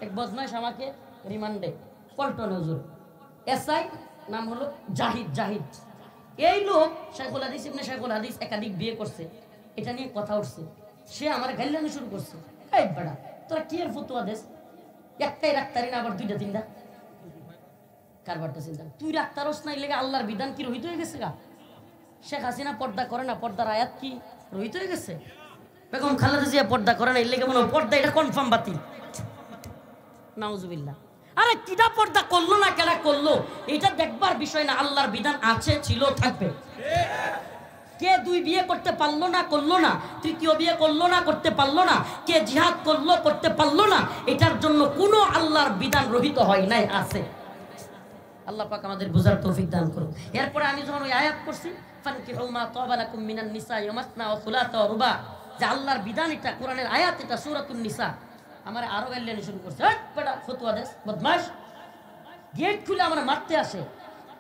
এক বদমাইশ আমাকে রিমান্ডে পল্টন হুজুর, এসআই নাম হলো জাহিদ। জাহিদ এই লোক শাইখুল হাদিস ইবনে শাইখুল হাদিস একাধিক বিয়ে করছে, এটা নিয়ে কথা উঠছে। সে আমার গাইলানো শুরু করছে, এই বেটা তোরা কি এর ফতোয়া দেস, একটাই রাখতারি না আবার দুইটা তিনটা, কারবারটা চিন্তা তুই রাখতারস না, লেগে আল্লাহর বিধান কি রহিত হয়ে গেছে গা? শেখ হাসিনা পর্দা করে না, পর্দার আয়াত কি রহিত হয়ে গেছে? বেগম খালেদা জিয়া পর্দা করে না, এর লেগে মনে হয় পর্দা এটা কনফার্ম বাতিল। নাউজুবিল্লাহ। আরে কিটা পর্দা করলো না, কেডা করলো এটা দেখবার বিষয় না, আল্লাহর বিধান আছে, ছিল, থাকবে। কে দুই বিয়ে করতে পারলো না, করলো না, তৃতীয় বিয়ে করলো না, করতে পারলো না, কে জিহাদ করলো, করতে পারলো না, এটার জন্য কোনো আল্লাহর বিধান রহিত হয় নাই, আছে। আল্লাহ পাক আমাদের বুঝার তৌফিক দান করুন। এরপরে আমি যখন ওই আয়াত করছি ফানকিহু মা তাবা লাকুম মিনান নিসাই ওয়া মাসনা ওয়া সুলাসা ওয়া রুবা, যে আল্লাহর বিধান এটা, কোরআনের আয়াত এটা, সূরাতুন নিসা, আমার আরো গাইলেনি শুরু করছে, এই বেটা ফতোয়া দেস বদমাশ, গেট খুলে আমরা মারতে আসে।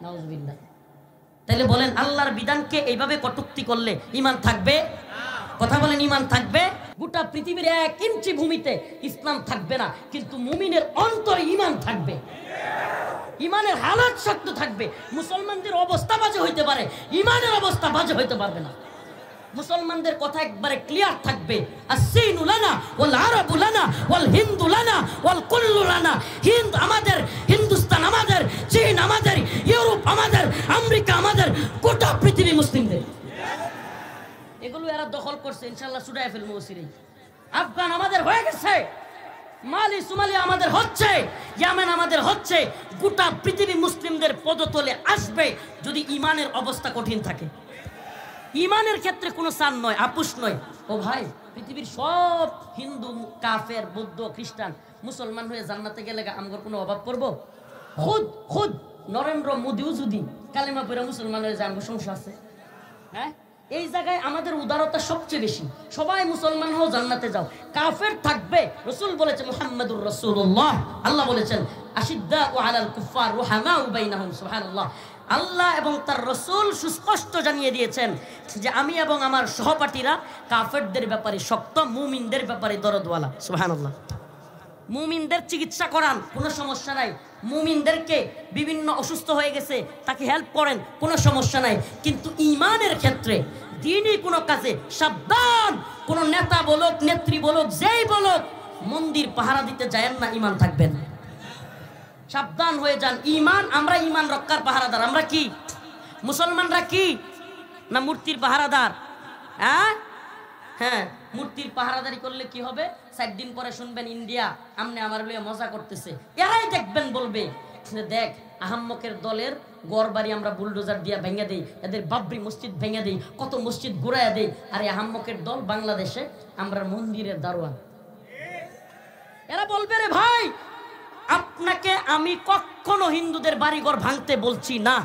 নাউজুবিল্লাহ। তাহলে বলেন আল্লাহর বিধানকে এইভাবে কটূক্তি করলে ঈমান থাকবে? কথা বলেন ঈমান থাকবে? গোটা পৃথিবীর 1 ইঞ্চি ভূমিতে ইসলাম থাকবে না, কিন্তু মুমিনের অন্তরে ঈমান থাকবে, ঈমানের হালাত শক্ত থাকবে। মুসলমানদের অবস্থা বাজে হইতে পারে, ঈমানের অবস্থা বাজে হইতে পারবে না। মুসলমানদের কথা একবারে ক্লিয়ার থাকবে, আসসিনু লানা ওয়াল আরাবু লানা ওয়াল হিন্দু লানা ওয়াল কুল্লু লানা। হিন্দ আমাদের, হিন্দুস্তান আমাদের, চীন আমাদের, ইউরোপ আমাদের, আমেরিকা আমাদের, গোটা পৃথিবী মুসলিমদের। এগুলো এরা দখল করছে, ইনশাআল্লাহ ছুটায় ফেলবো ওসিরেই। আফগান আমাদের হয়ে গেছে, মালি সোমালিয়া আমাদের হচ্ছে, ইয়েমেন আমাদের হচ্ছে, গোটা পৃথিবী মুসলিমদের পদতলে আসবে যদি ঈমানের অবস্থা কঠিন থাকে। ঈমানের ক্ষেত্রে কোনো সান নয়, আপুস নয়। ও ভাই, পৃথিবীর সব হিন্দু, কাফের, বৌদ্ধ, খ্রিস্টান মুসলমান হয়ে জান্নাতে গেলে আমগর কোনো অভাব পড়বো? খুদ নরেন্দ্র মোদিও যদি কালেমা পড়ে মুসলমান হয়ে যায়, আমগর সমস্যা আছে? হ্যাঁ, এই জায়গায় আমাদের উদারতা সবচেয়ে বেশি। সবাই মুসলমান হও, জান্নাতে যাও, কাফের থাকবে। রাসূল বলেছে মুহাম্মাদুর রাসূলুল্লাহ, আল্লাহ বলেছেন আশিদ্দাউ আলাল কুফার রুহামাউ বাইনাহুম, সুবহানাল্লাহ। আল্লাহ এবং তার রাসূল সুস্পষ্ট জানিয়ে দিয়েছেন যে আমি এবং আমার সহপাঠীরা কাফেরদের ব্যাপারে শক্ত, মুমিনদের ব্যাপারে দরদওয়ালা, সুবহানাল্লাহ। মুমিনদের চিকিৎসা করান, কোনো সমস্যা নাই। মুমিনদেরকে বিভিন্ন অসুস্থ হয়ে গেছে, তাকে হেল্প করেন, কোনো সমস্যা নাই। কিন্তু ঈমানের ক্ষেত্রে, দ্বীনি কোনো কাজে সাবধান। কোন নেতা বলুক, নেত্রী বলুক, যেই বলুক, মন্দির পাহারা দিতে যায়েন না, ঈমান থাকবেন, সাবধান হয়ে যান। ঈমান, আমরা ঈমান রক্ষার পাহারাদার। আমরা কি মুসলমানরা কি না মূর্তির পাহারাদার? হ্যাঁ, মূর্তির পাহারাদারি করলে কি হবে? 4 দিন পরে শুনবেন ইন্ডিয়া আমনে আমার লইয়া মজা করতেছে। এরাই দেখবেন বলবে, দেখ আহাম্মকের দলের গড় বাড়ি আমরা বুলডোজার দিয়া ভেঙে দেই, এদের বাবরি মসজিদ ভেঙে দেই, কত মসজিদ ঘুরাইয়া দেই, আর এই আহাম্মকের দল বাংলাদেশে আমরা মন্দিরের দারোয়ান। এরা বলবে রে ভাই, আপনাকে আমি কখনো হিন্দুদের বাড়িঘর ভাঙতে বলছি না,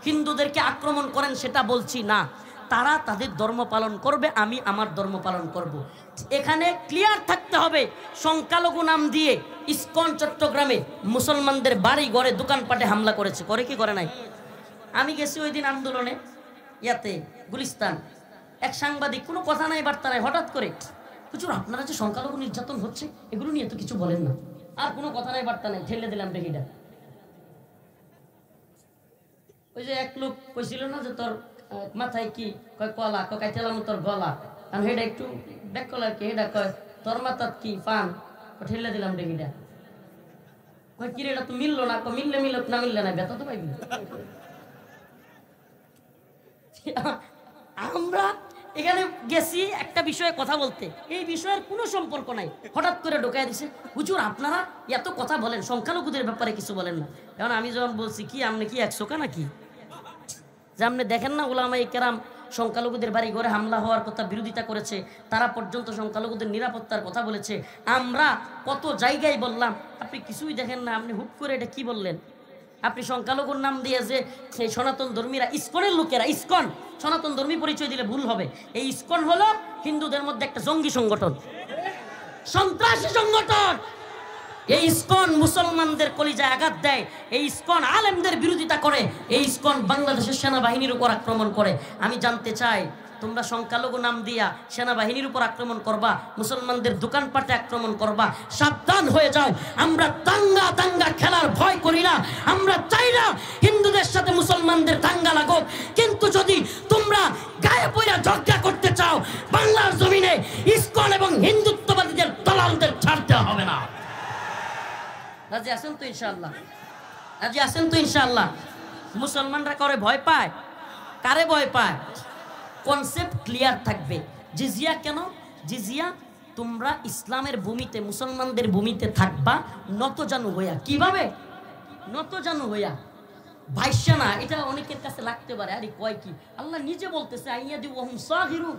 হিন্দুদেরকে আক্রমণ করেন সেটা বলছি না। তারা তাদের ধর্ম পালন করবে, আমি আমার ধর্ম পালন করব। এখানে ক্লিয়ার থাকতে হবে, সংখ্যালঘু নাম দিয়ে ইসকন চট্টগ্রামে মুসলমানদের বাড়ি ঘরে দোকানপাটে হামলা করেছে, করে কি করে নাই? আমি গেছি ওই দিন আন্দোলনে, ইয়াতে গুলিস্তান, এক সাংবাদিক, কোনো কথা নাই বার্তা নাই, হঠাৎ করে হুজুর আপনারা যে সংখ্যালঘু নির্যাতন হচ্ছে এগুলো নিয়ে তো কিছু বলেন না। আর কোনো কথা নাই বার্তা নাই, ঠেলে দিলাম বেহিটা। ওই যে এক লোক কইছিল না যে তোর মাথায় কি কয় কলা, কাইতেলাম তোর গলা, আর হেডা একটু ব্যাক কলার কি, হেডা কয় তোর মাথাত কি পান, ঠেলে দিলাম বেহিটা। কয় কি রে, এটা তো মিললো না। মিললে মিলত, না মিললে না, ব্যথা তো পাইবি। আমরা এখানে গেছি একটা বিষয়ে কথা বলতে, এই বিষয়ের কোনো সম্পর্ক নাই, হঠাৎ করে ঢোকায় দিছে হুজুর আপনারা এত কথা বলেন, সংখ্যালঘুদের ব্যাপারে কিছু বলেন না। কারণ আমি যখন বলছি কি আপনি কি 100 নাকি, যে আপনি দেখেন না উলামায়ে কেরাম সংখ্যালঘুদের বাড়ি ঘরে হামলা হওয়ার কথা বিরোধিতা করেছে, তারা পর্যন্ত সংখ্যালঘুদের নিরাপত্তার কথা বলেছে, আমরা কত জায়গায় বললাম, আপনি কিছুই দেখেন না। আপনি হুট করে এটা কি বললেন? আপনি সংখ্যালঘুর নাম দিয়ে যে সেই সনাতন ধর্মীরা, ইসকনের লোকেরা, ইসকন সনাতন ধর্মী পরিচয় দিলে ভুল হবে। এই ইসকন হলো হিন্দুদের মধ্যে একটা জঙ্গি সংগঠন, সন্ত্রাসী সংগঠন। এই ইসকন মুসলমানদের কলিজায় আঘাত দেয়, এই ইসকন আলেমদের বিরোধিতা করে, এই ইসকন বাংলাদেশের সেনাবাহিনীর উপর আক্রমণ করে। আমি জানতে চাই তোমরা সংখ্যালঘু নাম দিয়া সেনাবাহিনীর উপর আক্রমণ করবা, মুসলমানদের দোকানপাটে আক্রমণ করবা, সাবধান হয়ে যাও। আমরা দাঙ্গা দাঙ্গা খেলার ভয় করি না, আমরা চাই না হিন্দুদের সাথে মুসলমানদের দাঙ্গা লাগুক। কিন্তু যদি তোমরা গায়ে পড়া ঝগড়া করতে চাও, বাংলার জমিনে ইসকন এবং হিন্দুত্ববাদীদের দালালদের ছাড়তে হবে না। রাজি আছেন তো ইনশাআল্লাহ? রাজি আছেন তো ইনশাআল্লাহ? মুসলমানরা করে ভয় পায়? কারে ভয় পায়? কনসেপ্ট ক্লিয়ার থাকবে। জিজিয়া কেন? জিজিয়া তোমরা ইসলামের ভূমিতে, মুসলমানদের ভূমিতে থাকবা নতজানু হইয়া। কিভাবে? নতজানু হইয়া, ভাইসা না। এটা অনেকের কাছে লাগতে পারে, আরে কয় কি? আল্লাহ নিজে বলতেছে আইয়াদি ওয়াহুম সাগিরুন,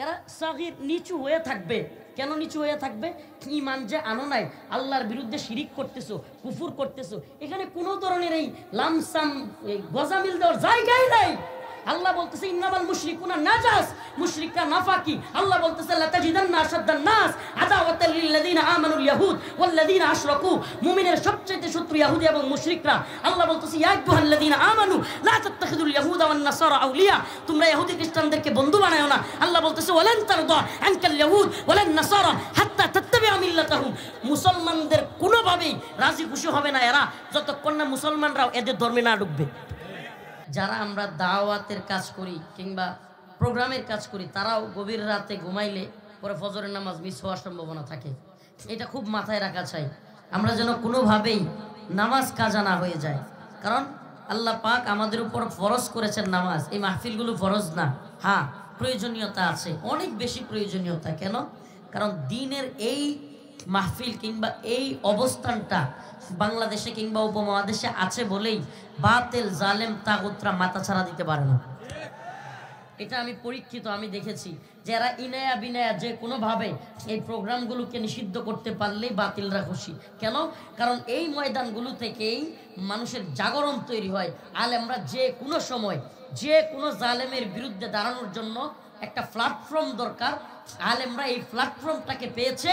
এরা সাগির, নিচু হয়ে থাকবে। কেন নিচু হয়ে থাকবে? ঈমান যে আনো নাই, আল্লাহর বিরুদ্ধে শিরিক করতেছো, কুফুর করতেছো, এখানে কোনো ধরনের এই লামসাম গজামিল দেওয়ার জায়গায় নাই। আল্লাহ বলতেছে ইন্নামাল মুশরিকুনা নাজাস, মুশরিকরা নাফাকি। আল্লাহ বলতেছে লাতাজিদান্না আশাদ্দান নাস আদাওয়াতাল লিল্লাযিনা আমানুল ইয়াহুদ ওয়াল্লাযিনা আশরাকু, মুমিনের সবচেয়ে শত্রু ইহুদি এবং মুশরিকরা। আল্লাহ বলতেছে ইয়া আইয়ুহাল্লাযিনা আমানু লা তাত্তাখিযুল ইয়াহুদা ওয়ান নাসারা আউলিয়া, তোমরা ইহুদি খ্রিস্টানদেরকে বন্ধু বানায়ো না। আল্লাহ বলতেছে ওয়ালান তারদা আনকাল ইয়াহুদ ওয়ালান নাসারা হাত্তা তাত্তাবিআ মিল্লাতাহুম, মুসলমানদের কোনোভাবেই রাজি খুশি হবে না এরা যতক্ষণ না মুসলমানরাও এদের ধর্মে না ঢুকবে। যারা আমরা দাওয়াতের কাজ করি কিংবা প্রোগ্রামের কাজ করি, তারাও গভীর রাতে ঘুমাইলে পরে ফজরের নামাজ মিস হওয়ার সম্ভাবনা থাকে। এটা খুব মাথায় রাখা চাই, আমরা যেন কোনোভাবেই নামাজ কাজা না হয়ে যায়। কারণ আল্লাহ পাক আমাদের উপর ফরজ করেছেন নামাজ। এই মাহফিলগুলো ফরজ না, হ্যাঁ প্রয়োজনীয়তা আছে, অনেক বেশি প্রয়োজনীয়তা। কেন? কারণ দিনের এই মাহফিল কিংবা এই অবস্থানটা বাংলাদেশে কিংবা উপমহাদেশে আছে বলেই বাতিল জালেম তাগুতরা মাথা ছাড়া দিতে পারে না। এটা আমি পরীক্ষিত, আমি দেখেছি যারা ইনায়া বিনায়া যে কোনোভাবে এই প্রোগ্রামগুলোকে নিষিদ্ধ করতে পারলেই বাতিলরা খুশি। কেন? কারণ এই ময়দানগুলো থেকেই মানুষের জাগরণ তৈরি হয়। আলেমরা যে কোনো সময় যে কোনো জালেমের বিরুদ্ধে দাঁড়ানোর জন্য একটা প্ল্যাটফর্ম দরকার। আলেমরা এই প্ল্যাটফর্মটাকে পেয়েছে,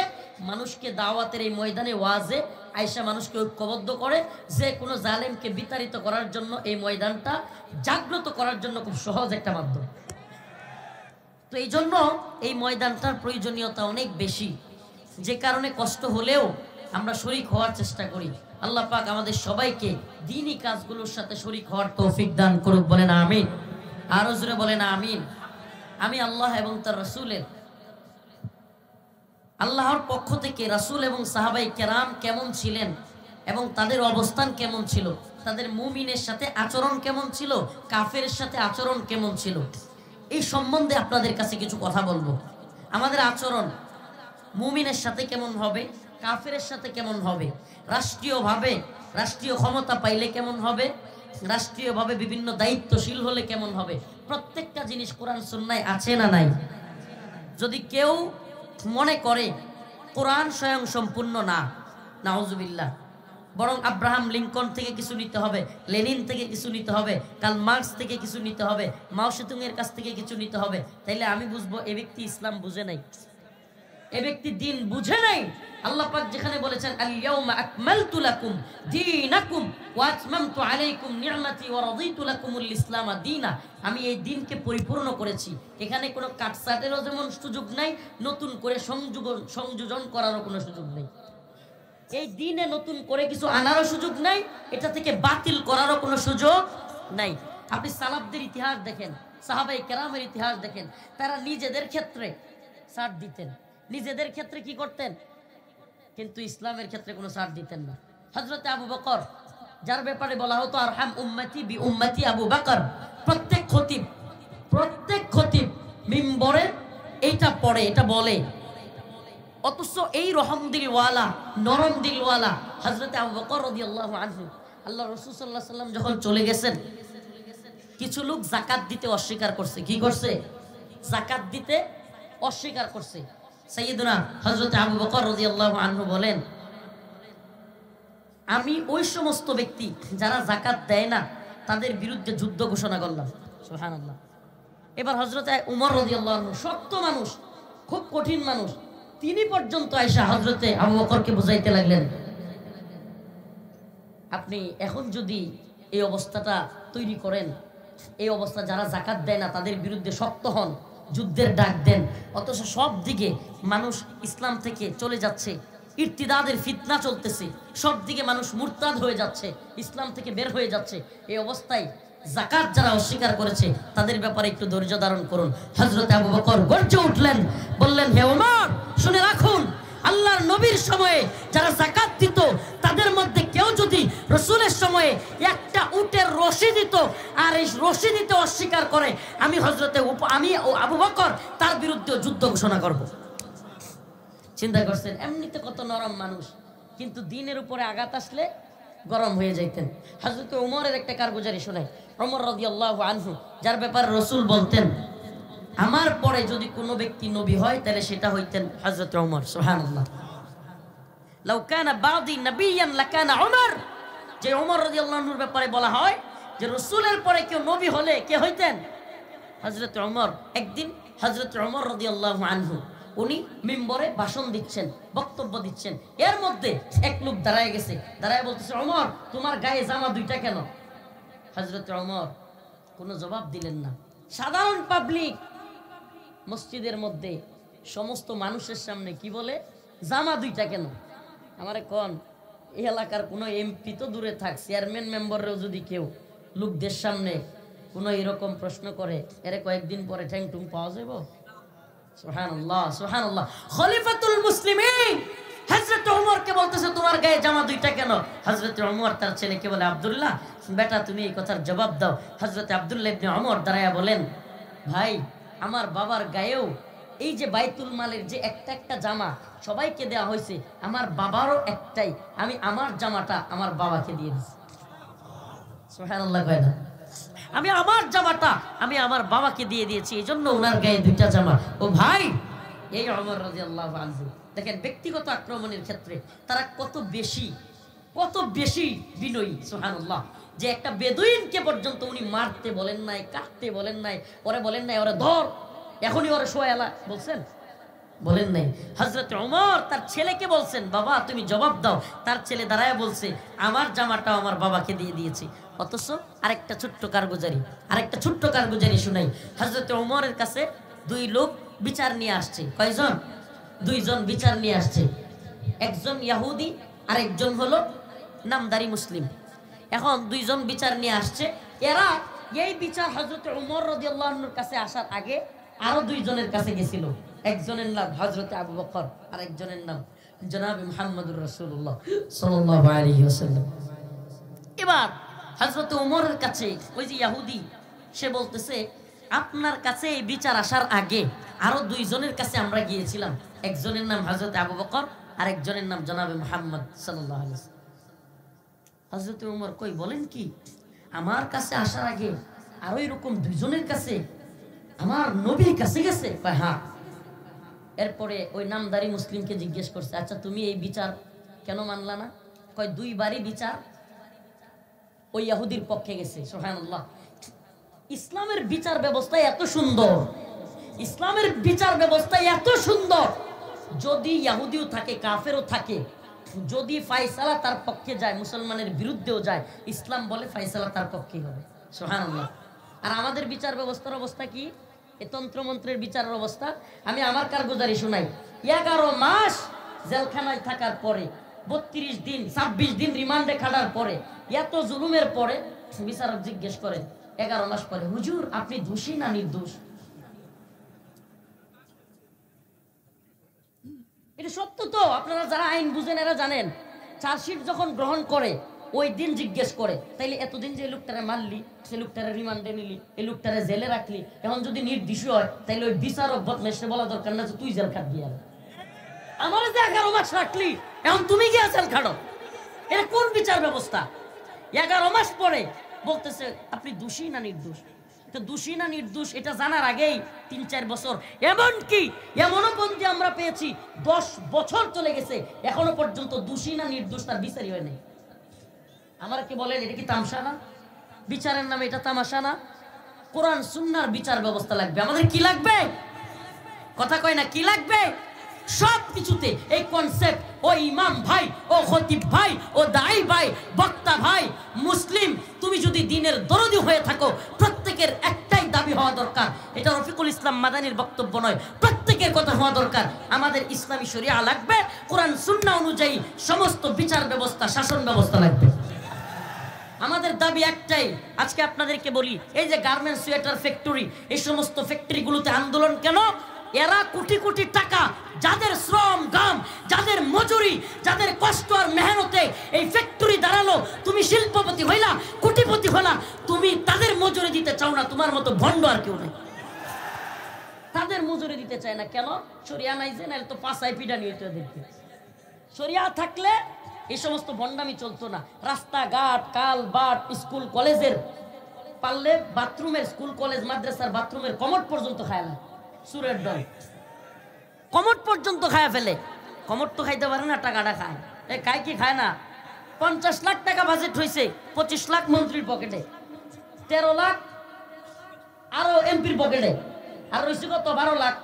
মানুষকে দাওয়াতের এই ময়দানে ওয়াজে আয়েশা মানুষকে ঐক্যবদ্ধ করে, যে কোনো জালেমকে বিতাড়িত করার জন্য এই ময়দানটা জাগ্রত করার জন্য খুব সহজ একটা মাধ্যম। তো এই জন্য এই ময়দানটার প্রয়োজনীয়তা অনেক বেশি, যে কারণে কষ্ট হলেও আমরা শরীক হওয়ার চেষ্টা করি। আল্লাহ পাক আমাদের সবাইকে দ্বীনি কাজগুলোর সাথে শরীক হওয়ার তৌফিক দান করুক। বলেন আমিন। আরো জোরে বলেন আমিন। আমি আল্লাহ এবং তার রাসূলের, আল্লাহর পক্ষ থেকে রাসূল এবং সাহাবায়ে কেরাম কেমন ছিলেন এবং তাদের অবস্থান কেমন ছিল, তাদের মুমিনের সাথে আচরণ কেমন ছিল, কাফেরের সাথে আচরণ কেমন ছিল, এই সম্বন্ধে আপনাদের কাছে কিছু কথা বলবো। আমাদের আচরণ মুমিনের সাথে কেমন হবে, কাফেরের সাথে কেমন হবে, রাষ্ট্রীয়ভাবে রাষ্ট্রীয় ক্ষমতা পাইলে কেমন হবে, রাষ্ট্রীয়ভাবে বিভিন্ন দায়িত্বশীল হলে কেমন হবে, প্রত্যেকটা জিনিস কোরআন সুন্নায় আছে না নাই? যদি কেউ মনে করে কোরআন স্বয়ং সম্পূর্ণ না, নাউজুবিল্লাহ, বরং আব্রাহাম লিঙ্কন থেকে কিছু নিতে হবে, লেনিন থেকে কিছু নিতে হবে, কার্ল মার্কস থেকে কিছু নিতে হবে, মাও সেতুং এর কাছ থেকে কিছু নিতে হবে, তাইলে আমি বুঝবো এ ব্যক্তি ইসলাম বুঝে নাই, এ ব্যক্তি দ্বীন বুঝে নাই। আল্লাহ পাক যেখানে বলেছেন আল ইয়াউমা আকমালতু লাকুম দীনাকুম ওয়া আতমামতু আলাইকুম নি'মাতি ওয়া রাদিতু লাকুমুল ইসলাম দীনা, আমি এই দ্বীনকে পরিপূর্ণ করেছি। এখানে কোনো কাটছাটেরও যেমন সুযোগ নাই, নতুন করে সংযোজন করারও কোনো সুযোগ নেই। এই দ্বীনে নতুন করে কিছু আনারও সুযোগ নাই, এটা থেকে বাতিল করারও কোনো সুযোগ নাই। আপনি সালাফদের ইতিহাস দেখেন, সাহাবায়ে কেরামের ইতিহাস দেখেন, তারা নিজেদের ক্ষেত্রে ছাড় দিতেন, নিজেদের ক্ষেত্রে কি করতেন, কিন্তু ইসলামের ক্ষেত্রে কোনো ছাড় দিতেন না। হযরতে আবু বকর, যার ব্যাপারে বলা হতো আরহাম উম্মতি বি উম্মতি আবু বকর, প্রত্যেক খতিব মিম্বরে এইটা পড়ে, এটা বলে, অথচ এই রহম দিলওয়ালা, নরম দিলওয়ালা হযরতে আবু বকর রাদিয়াল্লাহু আনহু, আল্লাহ রাসূল সাল্লাল্লাহু আলাইহি ওয়াসাল্লাম যখন চলে গেছেন, কিছু লোক যাকাত দিতে অস্বীকার করছে। কি করছে? যাকাত দিতে অস্বীকার করছে। সাইয়্যিদুনা হযরতে আবু বকর রাদিয়াল্লাহু আনহু বলেন, আমি ওই সমস্ত ব্যক্তি যারা যাকাত দেয় না তাদের বিরুদ্ধে যুদ্ধ ঘোষণা করলাম। সুবহানাল্লাহ। এবার হযরতে উমর রাদিয়াল্লাহু আনহু, শক্ত মানুষ, খুব কঠিন মানুষ, তিনি পর্যন্ত আয়েশা হযরতে আবু বকরকে বুঝাইতে লাগলেন, আপনি এখন যদি এই অবস্থাটা তৈরি করেন এই অবস্থা যারা জাকাত দেয় না তাদের বিরুদ্ধে শক্ত হন, যুদ্ধের ডাক দেন, অথচ সব দিকে মানুষ ইসলাম থেকে চলে যাচ্ছে, ইর্তিদাদের ফিতনা চলতেছে, সব দিকে মানুষ মুরতাদ হয়ে যাচ্ছে, ইসলাম থেকে বের হয়ে যাচ্ছে। এই অবস্থায় যাকাত যারা অস্বীকার করেছে তাদের ব্যাপারে একটু ধৈর্য ধারণ করুন। হযরত আবু বকর গর্জে উঠলেন, বললেন, হে ওমর, শুনে রাখুন, আল্লাহর নবীর সময়ে যারা যাকাত দিত তাদের মধ্যে কেউ যদি রাসূলের সময়ে একটা উটের রশি দিত আর এই রশি দিতে অস্বীকার করে, আমি আবু বকর তার বিরুদ্ধে যুদ্ধ ঘোষণা করব। চিন্তা করছেন, এমনিতে কত নরম মানুষ, কিন্তু দিনের উপরে আঘাত আসলে গরম হয়ে যাইতেন। হযরত ওমরের একটা কারগুজারি শোনায়, ওমর রাদিয়াল্লাহু আনহু, যার ব্যাপারে রাসূল বলতেন, আমার পরে যদি কোনো ব্যক্তি নবী হয় তাহলে সেটা হইতেন হযরত ওমর। সুবহানাল্লাহ। লাউ কানা বাদি নবিয়ান লাকানা ওমর। যে ওমর রাদিয়াল্লাহু আনহুর ব্যাপারে বলা হয় যে রাসূলের পরে কেউ নবী হলে কে হইতেন? হযরত ওমর। একদিন হযরত ওমর রাদিয়াল্লাহু আনহু উনি মিম্বরে ভাষণ দিচ্ছেন, বক্তব্য দিচ্ছেন, এর মধ্যে এক লোক দাঁড়ায় গেছে, দাঁড়ায় বলতেছে, ওমর, তোমার গায়ে জামা দুইটা কেন? হযরত ওমর কোনো জবাব দিলেন না। সাধারণ পাবলিক মসজিদের মধ্যে সমস্ত মানুষের সামনে কি বলে, জামা দুইটা কেন? আমারে কোন এই এলাকার কোনো এমপি তো দূরে থাক, চেয়ারম্যান মেম্বাররাও যদি কেউ লোকদের সামনে কোনো এরকম প্রশ্ন করে, এর কয়েকদিন পরে ঠ্যাং টুং পাওয়া যাবে? সুবহানাল্লাহ, সুবহানাল্লাহ। খলিফাতুল মুসলিমিন হযরত ওমরকে বলতেছে, তোমার গায়ে জামা দুইটা কেন? হযরত ওমর তার ছেলেকে বলে, আব্দুল্লাহ, বেটা তুমি এই কথার জবাব দাও। হযরত আব্দুল্লাহ ইবনে ওমর দাঁড়ায়া বলেন, ভাই, আমার বাবার গায়েও এই যে বাইতুল মালের যে একটা একটা জামা সবাইকে দেওয়া হয়েছে, আমার বাবারও একটাই, আমি আমার জামাটা আমার বাবাকে দিয়ে দিচ্ছি। সুবহানাল্লাহ কয় না? আমি আমার জামাটা আমি আমার বাবাকে দিয়ে দিয়েছি, এই জন্য ওনার গায়ে দুইটা জামা। ও ভাই, এই ওমর রাদিয়াল্লাহু আনহু দেখেন ব্যক্তিগত আক্রমণের ক্ষেত্রে তারা কত বেশি বিনয়ী। সুবহানাল্লাহ। যে একটা বেদুইনকে পর্যন্ত উনি মারতে বলেন নাই, কাটতে বলেন নাই, ওরে বলেন নাই ওরে ধর, এখনই ওরে শোয়ালা বলছেন, বলেন নাই। হযরত ওমর তার ছেলেকে বলছেন, বাবা তুমি জবাব দাও। তার ছেলে দাঁড়ায় বলছে, আমার জামাটাও আমার বাবাকে দিয়ে দিয়েছি। অথচ আরেকটা ছোট্ট কারগুজারি শুনাই। হযরত ওমরের কাছে দুই লোক বিচার নিয়ে আসছে। কয়জন? দুইজন বিচার নিয়ে আসছে। একজন ইহুদি আর একজন হলো নামদারি মুসলিম। এখন দুইজন বিচার নিয়ে আসছে। এরা এই বিচার হযরত ওমর রাদিয়াল্লাহু আনহুর কাছে আসার আগে আরো দুইজনের কাছে গেছিল। একজনের নাম হযরত আবু বকর আর একজনের নাম জনাব মুহাম্মদুর রাসূলুল্লাহ সাল্লাল্লাহু আলাইহি ওয়াসাল্লাম। এবার হযরত ওমরের কাছে ওই যে ইহুদি, সে বলতেছে, আপনার কাছে এই বিচার আসার আগে আরো দুইজনের কাছে আমরা গিয়েছিলাম, একজনের নাম হযরত আবু বকর আর একজনের নাম জনাব মুহাম্মদ সাল্লাল্লাহু আলাইহি ওয়াসাল্লাম। হযরত ওমর কই, বলেন কি, আমার কাছে আসার আগে আরো এরকম দুইজনের কাছে আমার নবীর কাছে গেছে? কয় হ্যাঁ। এরপরে ওই নামদারি মুসলিমকে জিজ্ঞেস করছে, আচ্ছা তুমি এই বিচার কেন মানলা না? কয় দুইবারই বিচার ওই ইহুদির পক্ষে গেছে। সুবহানাল্লাহ। ইসলামের বিচার ব্যবস্থা এত সুন্দর, ইসলামের বিচার ব্যবস্থা এত সুন্দর, যদি ইহুদিও থাকে কাফেরও থাকে, যদি ফায়সালা তার পক্ষে যায় মুসলমানের বিরুদ্ধেও যায়, ইসলাম বলে ফায়সালা তার পক্ষেই হবে। সুবহানাল্লাহ। আর আমাদের বিচার ব্যবস্থার অবস্থা কি? এই তন্ত্রমন্ত্রের বিচারের অবস্থা আমি আমার কারগুজারি শোনাই। 11 মাস জেলখানায় থাকার পরে, 32 দিন 26 দিন রিমান্ডে খাটার পরে, এত জুলুমের পরে বিচারক জিজ্ঞেস করেন 11 মাস পরে, হুজুর আপনি দোষী না নির্দোষ? এটা সত্য তো, আপনারা যারা আইন বুঝেন এরা জানেন। চার্জশিট যখন গ্রহণ করে ওই দিন জিজ্ঞেস করে, তাইলে এতদিন যে লোকটারে মারলি, সে লোকটারে রিমান্ডে নিলি, এই লোকটারে জেলে রাখলি, এখন যদি নির্দোষ হয় তাইলে ওই বিচারক বদমেশে বলা দরকার না যে তুই জেল খাটবি। আর আমার যে 11 মাস রাখলি, এখন তুমি গিয়ে জেল খাটো। এটা কোন বিচার ব্যবস্থা? 11 মাস পরে বলতেছে আপনি দোষী না নির্দোষ। তো দোষী না নির্দোষ এটা জানার আগেই 3-4 বছর, এমনকি এমনও পর্যন্ত আমরা পেয়েছি 10 বছর চলে গেছে, এখনো পর্যন্ত দোষী না নির্দোষ তার বিচারই হয় নাই। আমার কি বলেন, এটা কি তামাশা না? বিচারের নামে এটা তামাশা না? কোরআন সুন্নাহর বিচার ব্যবস্থা লাগবে। আমাদের কি লাগবে? কথা কয় না, কি লাগবে? সব কিছুতে এই কনসেপ্ট, ও ইমাম ভাই, ও ও খতিব ভাই, ও দাঈ ভাই, বক্তা ভাই, মুসলিম তুমি যদি দ্বীনের দরদি হয়ে থাকো, প্রত্যেকের একটাই দাবি হওয়া দরকার। এটা রফিকুল ইসলাম মাদানির বক্তব্য নয়, প্রত্যেকের কথা হওয়া দরকার। আমাদের ইসলামী শরিয়া লাগবে, কোরআন সুন্নাহ অনুযায়ী সমস্ত বিচার ব্যবস্থা, শাসন ব্যবস্থা লাগবে। আমাদের দাবি একটাই। আজকে আপনাদেরকে বলি, এই যে গার্মেন্টস, সোয়েটার ফ্যাক্টরি, এই সমস্ত ফ্যাক্টরিগুলোতে আন্দোলন কেন? এরা কোটি কোটি টাকা, যাদের শ্রম গাম, যাদের মজুরি, যাদের কষ্ট আর মেহনতে এই ফ্যাক্টরি দাঁড়ালো, তুমি শিল্পপতি হইলা, কোটিপতি হইলা, তুমি তাদের মজুরি দিতে চাও না। তোমার মতো ভণ্ড আর কেউ নেই, তাদের মজুরি দিতে চায় না। কেন? শরিয়া নাই যে, নাহলে তো পাঁচাই পিডা নিয়ে দেখবে। শরিয়া থাকলে এই সমস্ত ভণ্ডামি চলতো না। রাস্তাঘাট, কাল বাট, স্কুল কলেজের পারলে বাথরুমের, স্কুল কলেজ মাদ্রাসার বাথরুমের কমোড পর্যন্ত খায় না। সুরের দল কমোড পর্যন্ত খায় ফেলে। কমোড তো খাইতে পারে না, টাকাটা খায়। এ খায় কি খায় না? 50 লাখ টাকা বাজেট হয়েছে, 25 লাখ মন্ত্রীর পকেটে, 13 লাখ আরো এমপির পকেটে, আর রয়েছে কত 12 লাখ,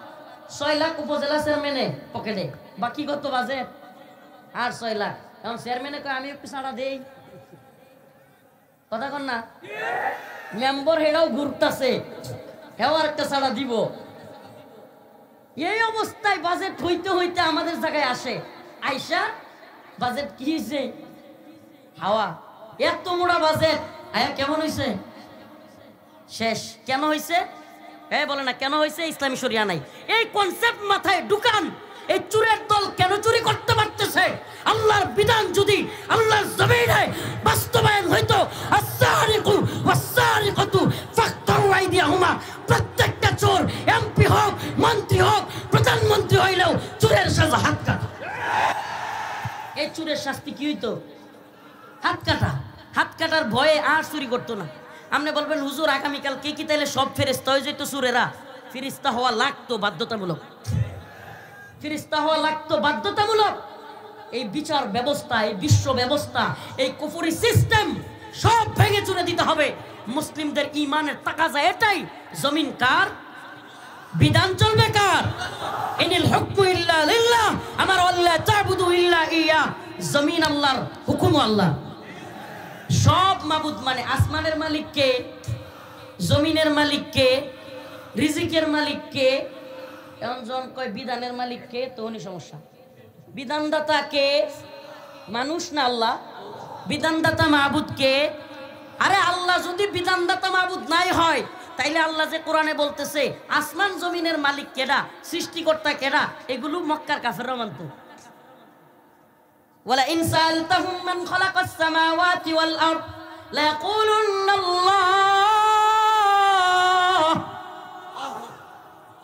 6 লাখ উপজেলা চেয়ারম্যানের পকেটে, বাকি কত বাজেট আর 6 লাখ। এখন চেয়ারম্যানে কয় আমি একটু ছাড়া দেই, কথা কন না? মেম্বার হেরাও ঘুরতেছে, হেও আর একটা ছাড়া দিব। এই অবস্থায় বাজেট হইতে হইতে আমাদের জায়গায় আসে, আইসা বাজেট কি হয়েছে? হাওয়া। এত মোড়া বাজেট আয়া কেমন হয়েছে? শেষ। কেন হয়েছে? বলে না কেন হয়েছে? ইসলামী শরিয়া নাই। এই কনসেপ্ট মাথায় ঢুকান। এই চুরের দল কেন চুরি করতে পারতেছে? আল্লাহর বিধান যদি আল্লাহর জমিনে বাস্তবায়ন হইতো, আস-সারিকু ওয়াস-সারিকাতু ফাকতাউ আইদিয়াহুমা, প্রত্যেকটা চোর এমপি হোক, মন্ত্রী হোক, প্রধানমন্ত্রী হইলেও চুরের সাজা হাত কাটা। এই চুরের শাস্তি কি হইতো? হাত কাটা। হাত কাটার ভয়ে আর চুরি করতো না। আপনি বলবেন হুজুর আগামীকাল কে কি তাইলে সব ফেরেশতা হয়ে যেত চুরেরা? ফেরেশতা হওয়া লাগতো বাধ্যতামূলক, ফেরেশতা হওয়া লাগতো বাধ্যতামূলক। এই বিচার ব্যবস্থা, এই বিশ্ব ব্যবস্থা, এই কুফরি সিস্টেম সব ভেঙে চুরে দিতে হবে। মুসলিমদের ঈমানের তাকাজা এটাই। জমিন কার? বিধান চলবে কার? ইনিল হুকমু ইল্লা লিল্লাহ, আমার আল্লাহ তা'বুদু ইল্লা ইয়া। জমিন আল্লাহর, হুকুম আল্লাহ। সব মাবুদ মানে আসমানের মালিক কে? জমিনের মালিক কে? রিজিকের মালিক কে? এখন জন কয় বিধানের মালিক কে, তো উনি সমস্যা। বিধানদাতা কে? মানুষ না আল্লাহ? বিধানদাতা মাবুদ কে? আরে আল্লাহ যদি বিধানদাতা মাবুদ নাই হয়, তাইলে আল্লাহ যে কোরআনে বলতেছে আসমান জমিনের মালিক কেডা, সৃষ্টিকর্তা কেডা, এগুলো মক্কার কাফেররা মানত। ওয়ালা ইন সাআলতাহুম মান খালাকাস সামাওয়াতি ওয়াল আরদ লায়াকুলুন্না আল্লাহ।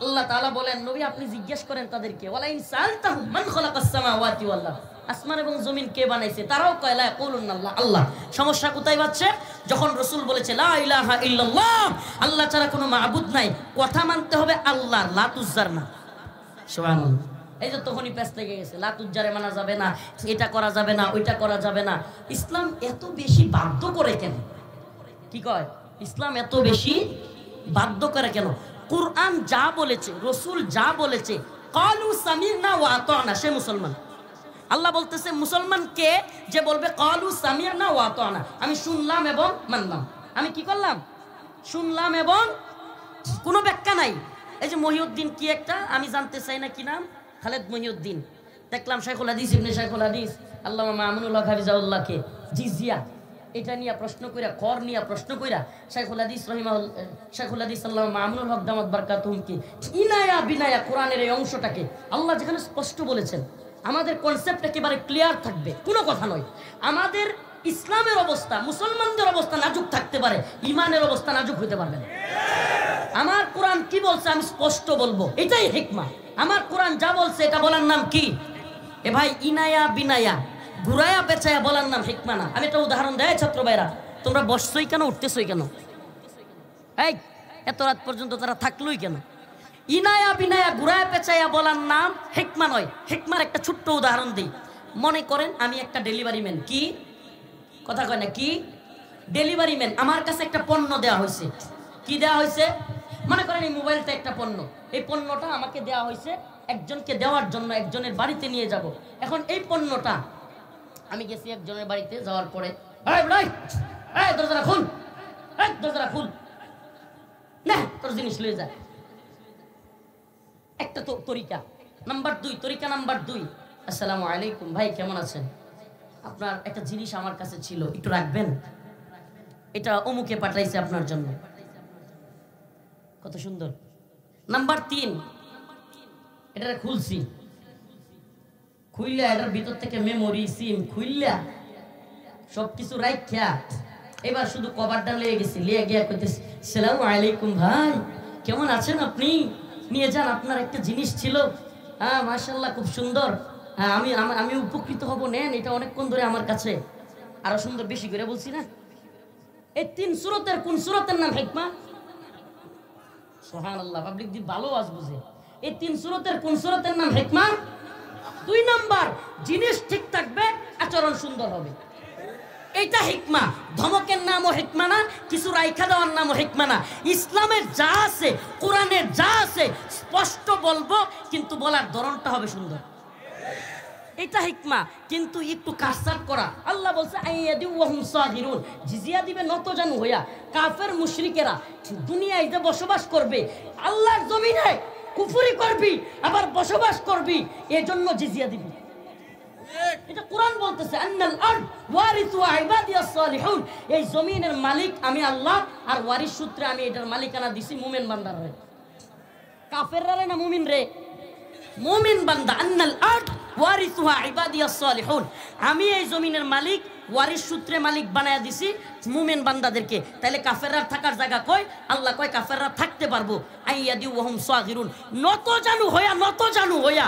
আল্লাহ তাআলা বলেন নবী আপনি জিজ্ঞেস করেন তাদেরকে, ওয়ালা ইন সাআলতাহুম মান খালাকাস সামাওয়াতি ওয়াল আরদ, আসমান এবং জমিন কে বানাইছে, তারাও কয় লা ইয়াকুলুন্না আল্লাহ, আল্লাহ। সমস্যা কোথায় বাজছে? যখন রাসূল বলেছে লা ইলাহা ইল্লাল্লাহ, আল্লাহ ছাড়া কোনো মাবুদ নাই, কথা মানতে হবে আল্লাহ, লাত উজ্জার না। সুবহানাল্লাহ। এই যে তখনই পেছ লেগে গেছে, লাত উজ্জারে মানা যাবে না, এটা করা যাবে না, ওইটা করা যাবে না। ইসলাম এত বেশি বাধ্য করে কেন? কি কয়? ইসলাম এত বেশি বাধ্য করে কেন? কুরআন যা বলেছে, রাসূল যা বলেছে, ক্বালু সামি'না ওয়া আতা'না, সে মুসলমান। আল্লাহ বলতেছে মুসলমান কে? যে বলবে ক্বালু সামি'না ওয়া আতা'না, আমি শুনলাম এবং মানলাম। আমি কি করলাম? শুনলাম এবং কোনো ব্যাখ্যা নাই। এই যে মহিউদ্দিন কি একটা, আমি জানতে চাই না কি নাম, খালেদ মহিউদ্দিন, দেখলাম শাইখুল হাদিস ইবনে শাইখুল হাদিস আল্লামা মামুনুল হক হাফিজাহুল্লাহকে জিজিয়া এটা নিয়ে প্রশ্ন কইরা, কর নিয়ে প্রশ্ন কইরা শাইখুল হাদিস শাইখুল হাদিস আল্লামা মামুনুল হক দামাত বারকাতুহুমকে ইনায়া বিনায়া কোরআনের এই অংশটাকে আল্লাহ যেখানে স্পষ্ট বলেছেন, আমাদের কনসেপ্ট একেবারে ক্লিয়ার থাকবে, কোনো কথা নয়। আমাদের ইসলামের অবস্থা, মুসলমানদের অবস্থা নাজুক থাকতে পারে, ইমানের অবস্থা নাজুক হইতে পারবে না। আমার কোরআন কি বলছে আমি স্পষ্ট বলবো, এটাই হিকমা। আমার কোরআন যা বলছে এটা বলার নাম কি? এ ভাই ইনায়া বিনায়া ঘুরায়া পেঁচায়া বলার নাম হিকমা না। আমি একটা উদাহরণ দেয় ছাত্র ভাইরা, তোমরা বসছই কেন, উঠতেছই কেন? এই এত রাত পর্যন্ত তারা থাকলোই কেন? ইনায়া বিনায়া ঘুরায়া পেঁচায়া বলার নাম হিকমা নয়। হিকমার একটা ছোট্ট উদাহরণ দিই। মনে করেন আমি একটা ডেলিভারি ম্যান, কি কথা কয় না, কি ডেলিভারি ম্যান, আমার কাছে একটা পণ্য দেওয়া হয়েছে। কি দেওয়া হয়েছে? মনে করেন এই মোবাইলটা একটা পণ্য, এই পণ্যটা আমাকে দেওয়া হয়েছে একজনকে দেওয়ার জন্য, একজনের বাড়িতে নিয়ে যাব। এখন এই পণ্যটা আমি গেছি একজনের বাড়িতে, যাওয়ার পরে দরজাটা খুল, দরজাটা খুল, না তোর জিনিস লয়ে যায়। একটা তো তরিকা। নাম্বার 2, তরিকা নাম্বার 2, আসসালামু আলাইকুম ভাই, কেমন আছেন? আপনার একটা জিনিস আমার কাছে ছিল, একটু রাখবেন, এটা অমুকে পাঠাইছে আপনার জন্য। কত সুন্দর। নাম্বার 3, এটা খুলছি, খুললা এটার ভিতর থেকে মেমোরি, সিম খুললা সবকিছু রাইখা এবার শুধু কভারটা লিয়ে গেছি, লিয়ে গিয়া কইতেছি আসসালামু আলাইকুম ভাই, কেমন আছেন আপনি? নিয়ে যান, আপনার একটা জিনিস ছিল, হ্যাঁ মাশাআল্লাহ খুব সুন্দর, হ্যাঁ আমি উপকৃত হব, নেন, এটা অনেকক্ষণ ধরে আমার কাছে। আরো সুন্দর, বেশি করে বলছি না? এই 3 সূরতের কোন সূরতের নাম হিকমা? সুবহানাল্লাহ, পাবলিক দি ভালো আওয়াজ বুঝে। এই 3 সূরতের কোন সূরতের নাম হিকমা? 2 নাম্বার, জিনিস ঠিক থাকবে, আচরণ সুন্দর হবে, এইটা হিকমা। ধমকের নামও হিকমা না, কিছু রাইখা দেওয়ার নামও হিকমা না। ইসলামের যা আছে, কোরআনের যা আছে স্পষ্ট বলবো, কিন্তু বলার ধরনটা হবে সুন্দর, এটা হিকমা। কিন্তু একটু কাটছাট করা, আল্লাহ বলছে আইয়াদিউ ওয়া হুম সাগিরুন, জিজিয়া দিবে নত জানু হইয়া। কাফের মুশরিকেরা দুনিয়ায় যে বসবাস করবে, আল্লাহর জমিনে কুফরি করবি আবার বসবাস করবি, এজন্য জিজিয়া দিবি। এটা কোরআন বলতেছে আন্নাল আরদ ওয়ারিসু ইবাদিয়াস সালিহুন, এই জমিনের মালিক আমি আল্লাহ, আর ওয়ারিস সূত্রে আমি এটার মালিকানা দিছি মুমিন বান্দারে। কাফেররা না মুমিন রে? মুমিন বান্দা। আন্নাল আরদ ওয়ারিসুহা ইবাদিয়াস সালিহুন, আমি এই জমিনের মালিক, ওয়ারিস সূত্রে মালিক বানায়া দিছি মুমিন বান্দাদেরকে। তাহলে কাফেররা থাকার জায়গা কই? আল্লাহ কয় কাফেররা থাকতে পারবো, আইয়াদিউ ওয়া হুম সাগিরুন, নত জানু হইয়া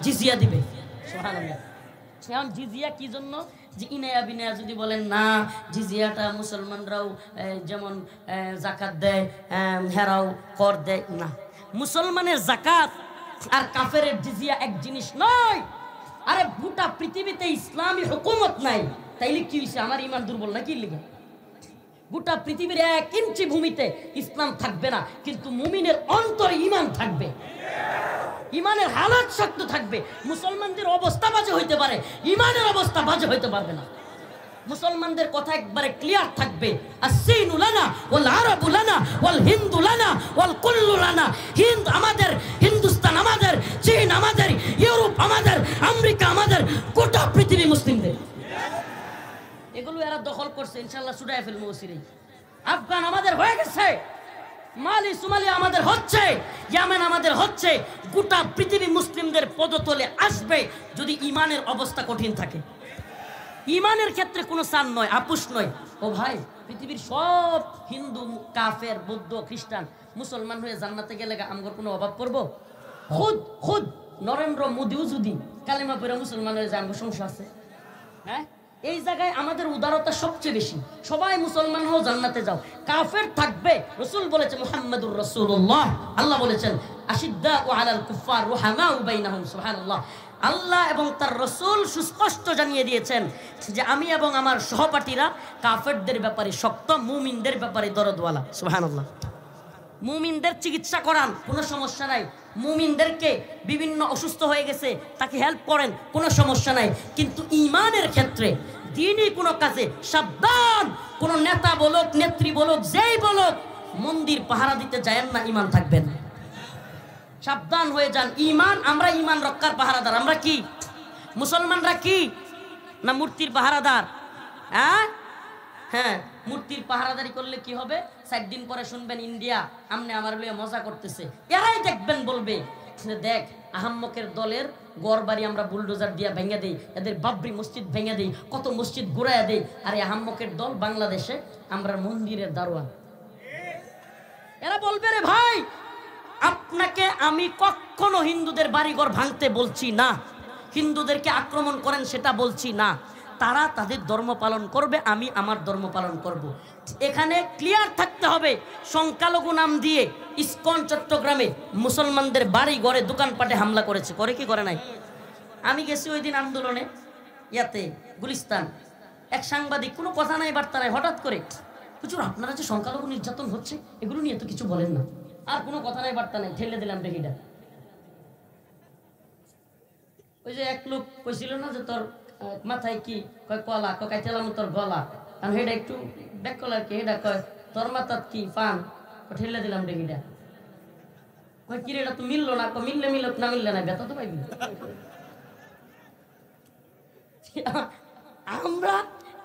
জিজিয়া দিবে। সুবহানাল্লাহ। এখন জিজিয়া কি জন্য? যে ইনায়া বিনায়া যদি বলেন না, জিজিয়াটা মুসলমানরাও যেমন জাকাত দেয়, হেরাও কর দেয় না। মুসলমানের জাকাত আর কাফের জিজিয়া এক জিনিস নয়। আরে গোটা পৃথিবীতে ইসলামী হুকুমত নাই, তাইলে কি হয়েছে? আমার ইমান দুর্বল না কি লিখে? গোটা পৃথিবীর 1 ইঞ্চি ভূমিতে ইসলাম থাকবে না, কিন্তু মুমিনের অন্তরে ইমান থাকবে, ইমানের হালত শক্ত থাকবে। মুসলমানদের অবস্থা বাজে হইতে পারে, ইমানের অবস্থা বাজে হইতে পারবে না। মুসলমানদের কথা একবারে ক্লিয়ার থাকবে, আসসিনু লানা ওয়াল আরাবু লানা ওয়াল হিন্দু লানা ওয়াল কুল্লু লানা। হিন্দ আমাদের, হিন্দুস্তান আমাদের, চীন আমাদের, ইউরোপ আমাদের, আমেরিকা আমাদের, গোটা পৃথিবী মুসলিমদের। এগুলো এরা দখল করছে, ইনশাআল্লাহ ছুটায় ফেলবো ওসিরেই। আফগান আমাদের হয়ে গেছে, মালি সোমালি আমাদের হচ্ছে, ইয়ামেন আমাদের হচ্ছে। গোটা পৃথিবী মুসলিমদের পদতলে আসবে যদি ইমানের অবস্থা কঠিন থাকে। ইমানের ক্ষেত্রে কোনো সান নয়, আপুস নয়। ও ভাই, পৃথিবীর সব হিন্দু, কাফের, বৌদ্ধ, খ্রিস্টান মুসলমান হয়ে জান্নাতে গেলে আমগর কোনো অভাব পড়বো? খুদ নরেন্দ্র মোদিও যদি কালেমা পড়ে মুসলমান হয়ে যায়, আমগর সমস্যা আছে? হ্যাঁ, এই জায়গায় আমাদের উদারতা সবচেয়ে বেশি। সবাই মুসলমান হও, জান্নাতে যাও, কাফের থাকবে। রাসূল বলেছে মুহাম্মাদুর রাসূলুল্লাহ, আল্লাহ বলেছেন আশিদ্দাউ আলাল কুফার রুহামাউ বাইনাহুম। সুবহানাল্লাহ। আল্লাহ এবং তার রাসূল সুস্পষ্ট জানিয়ে দিয়েছেন যে আমি এবং আমার সহপাঠীরা কাফেরদের ব্যাপারে শক্ত, মুমিনদের ব্যাপারে দরদওয়ালা। সুবহানাল্লাহ। মুমিনদের চিকিৎসা করান, কোনো সমস্যা নাই। মুমিনদেরকে বিভিন্ন অসুস্থ হয়ে গেছে, তাকে হেল্প করেন, কোনো সমস্যা নাই। কিন্তু ঈমানের ক্ষেত্রে, দ্বীনি কোনো কাজে সাবধান। কোনো নেতা বলুক, নেত্রী বলুক, যেই বলুক, মন্দির পাহারা দিতে যায়েন না, ঈমান থাকবেন, সাবধান হয়ে যান। ঈমান, আমরা ঈমান রক্ষার পাহারাদার। আমরা কি মুসলমানরা কি না মূর্তির পাহারাদার? হ্যাঁ, মূর্তির পাহারাদারি করলে কি হবে? 4 দিন পরে শুনবেন ইন্ডিয়া আমনে আমার লইয়া মজা করতেছে। এরাই দেখবেন বলবে দেখ আহাম্মকের দলের গড় বাড়ি আমরা বুলডোজার দিয়া ভেঙে দেই, এদের বাবরি মসজিদ ভেঙে দেই, কত মসজিদ ঘুরাইয়া দেই। আর এই আহাম্মকের দল বাংলাদেশে আমরা মন্দিরের দারোয়ান। এরা বলবে রে ভাই, আপনাকে আমি কখনো হিন্দুদের বাড়িঘর ভাঙতে বলছি না, হিন্দুদেরকে আক্রমণ করেন সেটা বলছি না। তারা তাদের ধর্ম পালন করবে, আমি আমার ধর্ম পালন করব। এখানে ক্লিয়ার থাকতে হবে। সংখ্যালঘু নাম দিয়ে ইসকন চট্টগ্রামে মুসলমানদের বাড়ি ঘরে দোকানপাটে হামলা করেছে, করে কি করে নাই? আমি গেছি ওই দিন আন্দোলনে, ইয়াতে গুলিস্তান। এক সাংবাদিক, কোনো কথা নাই বার্তা নাই, হঠাৎ করে হুজুর আপনারা যে সংখ্যালঘু নির্যাতন হচ্ছে এগুলো নিয়ে তো কিছু বলেন না। আর কোনো কথা নাই বার্তা নাই, ঠেলে দিলাম বেগিটা। ওই যে এক লোক কইছিল না যে তোর মাথায় কি কয় কলা, কয় কাইতেলাম তোর গলা, কারণ হেটা একটু ব্যাক কলার কি হেটা কয় তোর মাথাত কি পান, ঠেলে দিলাম ডেকিটা, কয় কি রে এটা তো মিললো না, মিললে মিলত না মিললে না ব্যথা তো পাইবি। আমরা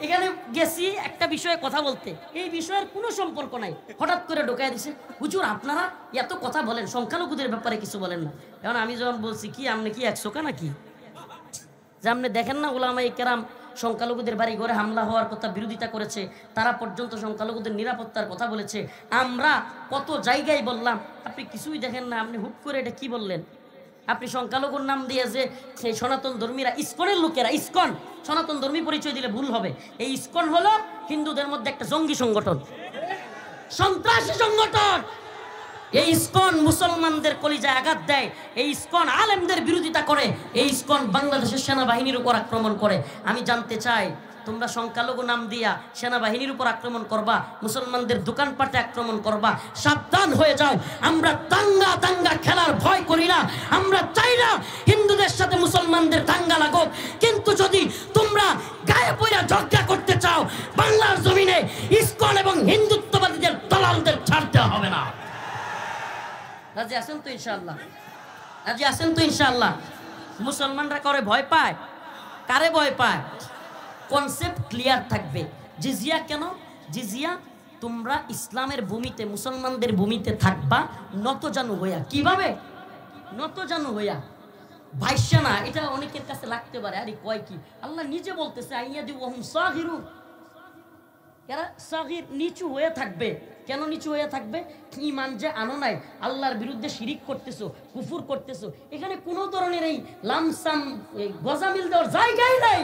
এখানে গেছি একটা বিষয়ে কথা বলতে, এই বিষয়ের কোনো সম্পর্ক নাই, হঠাৎ করে ঢোকায় দিছে হুজুর আপনারা এত কথা বলেন সংখ্যালঘুদের ব্যাপারে কিছু বলেন না। এখন আমি যখন বলছি কি আপনি কি 100 নাকি, যে আপনি দেখেন না উলামায়ে কেরাম সংখ্যালঘুদের বাড়ি ঘরে হামলা হওয়ার কথা বিরোধিতা করেছে, তারা পর্যন্ত সংখ্যালঘুদের নিরাপত্তার কথা বলেছে, আমরা কত জায়গায় বললাম, আপনি কিছুই দেখেন না, আপনি হুট করে এটা কি বললেন? আপনি সংখ্যালঘুর নাম দিয়ে যে সেই সনাতন ধর্মীরা ইসকনের লোকেরা, ইসকন সনাতন ধর্মী পরিচয় দিলে ভুল হবে, এই ইসকন হলো হিন্দুদের মধ্যে একটা জঙ্গি সংগঠন, সন্ত্রাসী সংগঠন। এই ইসকন মুসলমানদের কলিজায় আঘাত দেয়, এই ইসকন আলেমদের বিরোধিতা করে, এই ইসকন বাংলাদেশের সেনাবাহিনীর উপর আক্রমণ করে। আমি জানতে চাই তোমরা সংখ্যালঘু নাম দিয়া সেনাবাহিনীর উপর আক্রমণ করবা, মুসলমানদের দোকানপাটে আক্রমণ করবা, সাবধান হয়ে যাও। আমরা দাঙ্গা দাঙ্গা খেলার ভয় করি না, আমরা চাই না হিন্দুদের সাথে মুসলমানদের দাঙ্গা লাগুক, কিন্তু যদি তোমরা গায়ে পড়া ঝগড়া করতে চাও বাংলার জমিনে ইসকন এবং হিন্দুত্ববাদীদের দালালদের ছাড়তে হবে না। রাজি আছেন তো ইনশাআল্লাহ? রাজি আছেন তো ইনশাআল্লাহ? মুসলমানরা করে ভয় পায়, কারে ভয় পায়? কনসেপ্ট ক্লিয়ার থাকবে। জিজিয়া কেন? জিজিয়া তোমরা ইসলামের ভূমিতে মুসলমানদের ভূমিতে থাকবা নতজানু হইয়া। কিভাবে নতজানু হইয়া? ভাইসা না, এটা অনেকের কাছে লাগতে পারে, আরে কয় কি, আল্লাহ নিজে বলতেছে আইয়াদি ওয়াহুম সাগিরুন, এরা সাগির নিচু হয়ে থাকবে। কেন নিচু হয়ে থাকবে? ঈমান যে আনো নাই, আল্লাহর বিরুদ্ধে শিরিক করতেছো, কুফর করতেছো, এখানে কোনো ধরনের এই লামসাম গজামিল দেওয়ার জায়গায় নাই।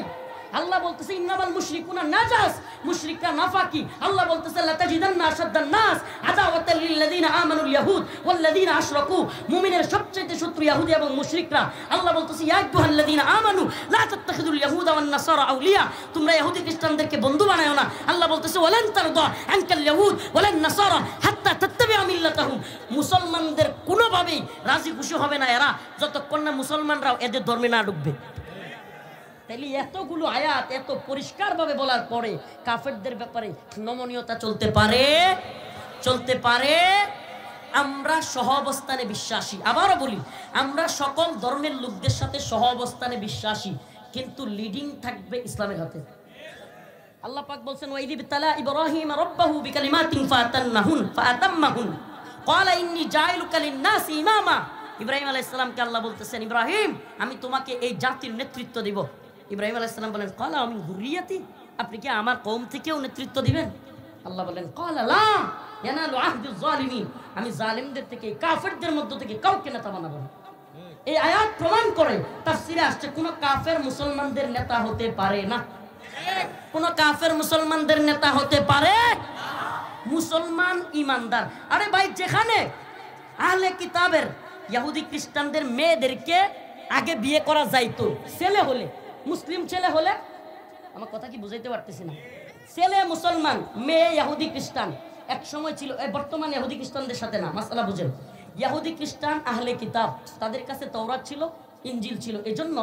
আল্লাহ বলতেছে ইন্নামাল মুশরিকুনা নাজাস, মুশরিকরা নাফাকি। আল্লাহ বলতেছে লাতাজিদান্না আশাদ্দান নাস আদাওয়াতাল লিল্লাযিনা আমানুল ইয়াহুদ ওয়াল্লাযিনা আশরাকু, মুমিনের সবচেয়ে শত্রু ইহুদি এবং মুশরিকরা। আল্লাহ বলতেছে ইয়া আইয়ুহাল্লাযিনা আমানু লা তাত্তাখিযুল ইয়াহুদা ওয়ান নাসারা আউলিয়া, তোমরা ইহুদি খ্রিস্টানদেরকে বন্ধু বানায়ো না। আল্লাহ বলতেছে ওয়ালান তারদা আনকাল ইয়াহুদ ওয়ালান নাসারা হাত্তা তাত্তাবিআ মিল্লাতাহুম, মুসলমানদের কোনোভাবেই রাজি খুশি হবে না এরা যতক্ষণ না মুসলমানরাও এদের ধর্মে না ঢুকবে। তাইলে এতগুলো আয়াত এত পরিষ্কারভাবে বলার পরে কাফেরদের ব্যাপারে নমনীয়তা চলতে পারে? চলতে পারে। আমরা সহ অবস্থানে বিশ্বাসী, আবারও বলি আমরা সকল ধর্মের লোকদের সাথে সহ অবস্থানে বিশ্বাসী, কিন্তু লিডিং থাকবে ইসলামের হাতে। আল্লাহ পাক বলছেন ওয়াইযি বিতালা ইব্রাহিম রাব্বাহু বিকালিমাতিন ফাতাম্মাহুন ক্বালা ইন্নী জাইলুকা লিন-নাসি ইমামা। ইব্রাহিম আলাইহিস সালামকে আল্লাহ বলতেছেন ইব্রাহিম আমি তোমাকে এই জাতির নেতৃত্ব দিব। ইব্রাহিম আলাইহিস সালাম বলেন ক্বালা মিন যুররিয়াতি, আপনি কি আমার কওম থেকেও নেতৃত্ব দিবেন? আল্লাহ বলেন ক্বালা লা ইয়ানালু আহদুজ জালিমিন, আমি জালিমদের থেকে কাফেরদের মধ্য থেকে কাউকে নেতা বানাবো না। এই আয়াত প্রমাণ করে তাফসীরে আসছে কোন কাফের মুসলমানদের নেতা হতে পারে না। কোন কাফের মুসলমানদের নেতা হতে পারে? মুসলমান ইমানদার। আরে ভাই যেখানে আহলে কিতাবের ইহুদি খ্রিস্টানদের মেয়েদেরকে আগে বিয়ে করা যাইতো, ছেলে হলে মুসলিম ছেলে হলে, আমার কথা কি বুঝাইতে পারতেছি না, ছেলে মুসলমান মেয়ে ইহুদি খ্রিস্টান এক সময় ছিল, বর্তমান ইহুদি খ্রিস্টানদের সাথে না, মাসালা বুঝেন। ইহুদি খ্রিস্টান আহলে কিতাব, তাদের কাছে তাওরাত ছিল, ইনজিল ছিল, এজন্য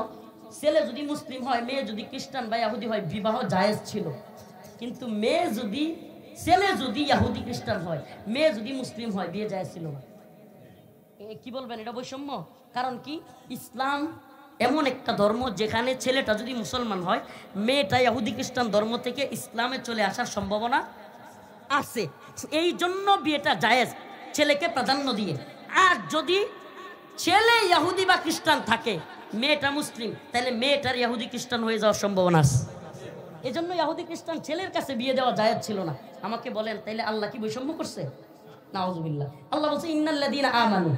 ছেলে যদি মুসলিম হয় মেয়ে যদি খ্রিস্টান বা ইহুদি হয় বিবাহ জায়েজ ছিল। কিন্তু ছেলে যদি ইহুদি খ্রিস্টান হয় মেয়ে যদি মুসলিম হয় বিয়ে জায়েজ ছিল না। কি বলবেন, এটা বৈষম্য? কারণ কি, ইসলাম এমন একটা ধর্ম যেখানে ছেলেটা যদি মুসলমান হয় মেয়েটা ইহুদি খ্রিস্টান ধর্ম থেকে ইসলামে চলে আসার সম্ভাবনা আছে, এই জন্য বিয়েটা জায়েজ, ছেলেকে প্রাধান্য দিয়ে। আর যদি ছেলে ইহুদি বা খ্রিস্টান থাকে মেয়েটা মুসলিম, তাহলে মেয়েটার ইহুদি খ্রিস্টান হয়ে যাওয়ার সম্ভাবনা আছে। এই জন্য ইহুদি খ্রিস্টান ছেলের কাছে বিয়ে দেওয়া জায়েজ ছিল না। আমাকে বলেন তাইলে আল্লাহ কি বৈষম্য করছে? নাউযুবিল্লাহ। আল্লাহ বলছে ইন্নাল্লাযীনা আমানু,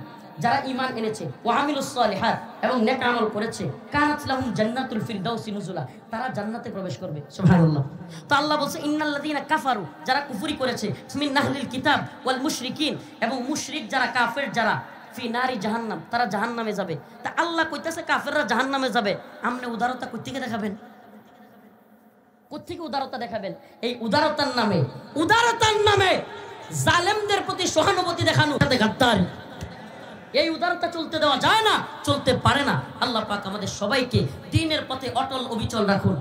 যারা ঈমান এনেছে, ওয়া আমিলুস সালিহাত এবং নেক আমল করেছে, কানাত লাহুম জান্নাতুল ফিরদাউসি নুজুলা, তারা জান্নাতে প্রবেশ করবে। সুবহানাল্লাহ। তো আল্লাহ বলছে ইন্নাল্লাযীনা কাফারু, যারা কুফরি করেছে, মিন আহলিল কিতাব ওয়াল মুশরিকিন, এবং মুশরিক যারা কাফের যারা, ফি নারি জাহান্নাম, তারা জাহান্নামে যাবে। তা আল্লাহ কইতাছে কাফেররা জাহান্নামে যাবে, আপনি উদারতা কই থেকে দেখাবেন? কোত্থেকে উদারতা দেখাবেন? এই উদারতার নামে জালেমদের প্রতি সহানুভূতি দেখানো গাদ্দারি। এই উদারতা চলতে দেওয়া যায় না, চলতে পারে না। আল্লাহ পাক আমাদের সবাইকে দ্বীনের পথে অটল অবিচল রাখুন।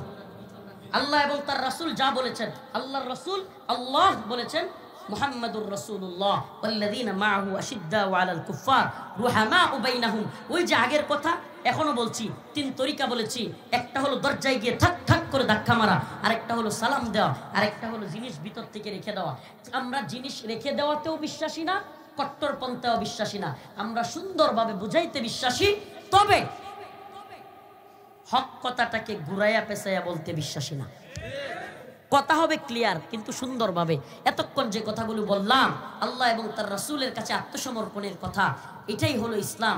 আল্লাহ এবং তার রাসূল যা বলেছেন, আল্লাহর রাসূল আল্লাহ বলেছেন মুহাম্মাদুর রাসূলুল্লাহ ওয়াল্লাযীনা মাআহু আশিদ্দাউ আলাল কুফফার রুহামাউ বাইনাহুম। ওই যে আগের কথা এখনো বলছি, তিন তরিকা বলেছি। একটা হলো দরজায় গিয়ে ঠাক ঠাক করে ধাক্কা মারা, আরেকটা হলো সালাম দেওয়া, আরেকটা হলো জিনিস ভিতর থেকে রেখে দেওয়া। আমরা জিনিস রেখে দেওয়াতেও বিশ্বাসী না, কট্টরপন্থাও বিশ্বাসী না, আমরা সুন্দরভাবে বুঝাইতে বিশ্বাসী। তবে হক কথাটাকে ঘুরাইয়া পেঁচাইয়া বলতে বিশ্বাসী না। কথা হবে ক্লিয়ার কিন্তু সুন্দরভাবে। এতক্ষণ যে কথাগুলো বললাম আল্লাহ এবং তার রাসূলের কাছে আত্মসমর্পণের কথা, এটাই হলো ইসলাম।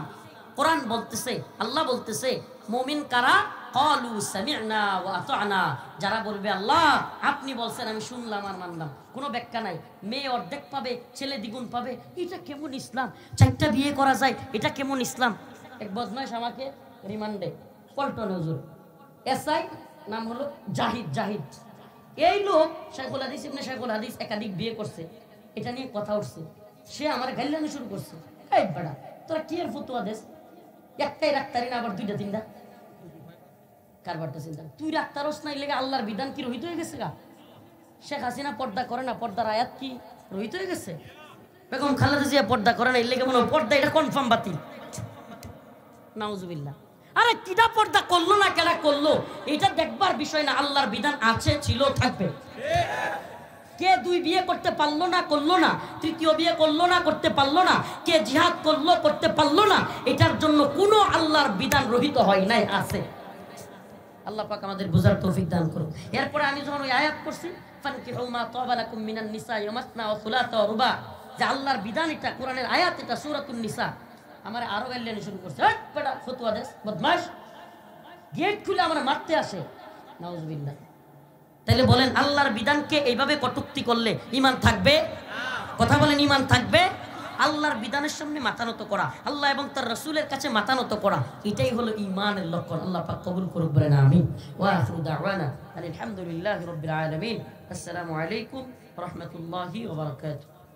কোরআন বলতেছে, আল্লাহ বলতেছে মুমিন কারা, ক্বালু সামি'না ওয়া আতা'না, যারা বলবে আল্লাহ আপনি বলছেন আমি শুনলাম আর মানলাম, কোনো ব্যাখ্যা নাই। মেয়ে অর্ধেক পাবে, ছেলে দ্বিগুণ পাবে, এটা কেমন ইসলাম? চারটা বিয়ে করা যায়, এটা কেমন ইসলাম? এক বদমাইশ আমাকে রিমান্ডে পল্টনে হুজুর, এসআই নাম হলো জাহিদ। এই লোক শাইখুল হাদিস ইবনে শাইখুল হাদিস একাধিক বিয়ে করছে, এটা নিয়ে কথা উঠছে। সে আমার গাইলানি শুরু করছে, এই বেটা তোরা কি এর ফতোয়া দেস? একটাই রাখতারি না, আবার দুইটা তিনটা কারবারটা চিন্তা। তুই রাখতারস না, এলাকা আল্লাহর বিধান কি রহিত হয়ে গেছে গা? শেখ হাসিনা পর্দা করে না, পর্দার আয়াত কি রহিত হয়ে গেছে? বেগম খালেদা জিয়া পর্দা করে না, এলাকা মনে পর্দা এটা কনফার্ম বাতিল। নাউজুবিল্লাহ। আরে কিটা পর্দা করলো না, কেডা করলো এটা দেখবার বিষয় না। আল্লাহর বিধান আছে, ছিল, থাকবে। কে দুই বিয়ে করতে পারলো না, করলো না, তৃতীয় বিয়ে করলো না, করতে পারলো না, কে জিহাদ করলো, করতে পারলো না, এটার জন্য কোনো আল্লাহর বিধান রহিত হয় নাই, আছে। আল্লাহ পাক আমাদের বুঝার তৌফিক দান করুন। এরপরে আমি যখন ওই আয়াত করছি ফানকিহু মা তাবা লাকুম মিনান নিসা মাসনা ওয়া সুলাসা ওয়া রুবা, যে আল্লাহর বিধান এটা, কোরআনের আয়াত এটা, সূরাতুন নিসা। আমার আরো গাইলেন শুরু করছে, হট বেটা ফতোয়া দেস বদমাশ, গেট খুলে আমরা মারতে আসে। নাউজুবিল্লাহ। তাহলে বলেন আল্লাহর বিধানকে এইভাবে কটূক্তি করলে ঈমান থাকবে? কথা বলেন ঈমান থাকবে? আল্লাহর বিধানের সামনে মাথা নত করা, আল্লাহ এবং তার রাসূলের কাছে মাথা নত করা, এটাই হলো ঈমানের লক্ষণ। আল্লাহ পাক কবুল করুক, বলেন আমিন। ওয়া আখিরু দাওয়ানা আলহামদুলিল্লাহি রাব্বিল আলামিন। আসসালামু আলাইকুম ওয়া রাহমাতুল্লাহি ওয়া বারাকাতুহু।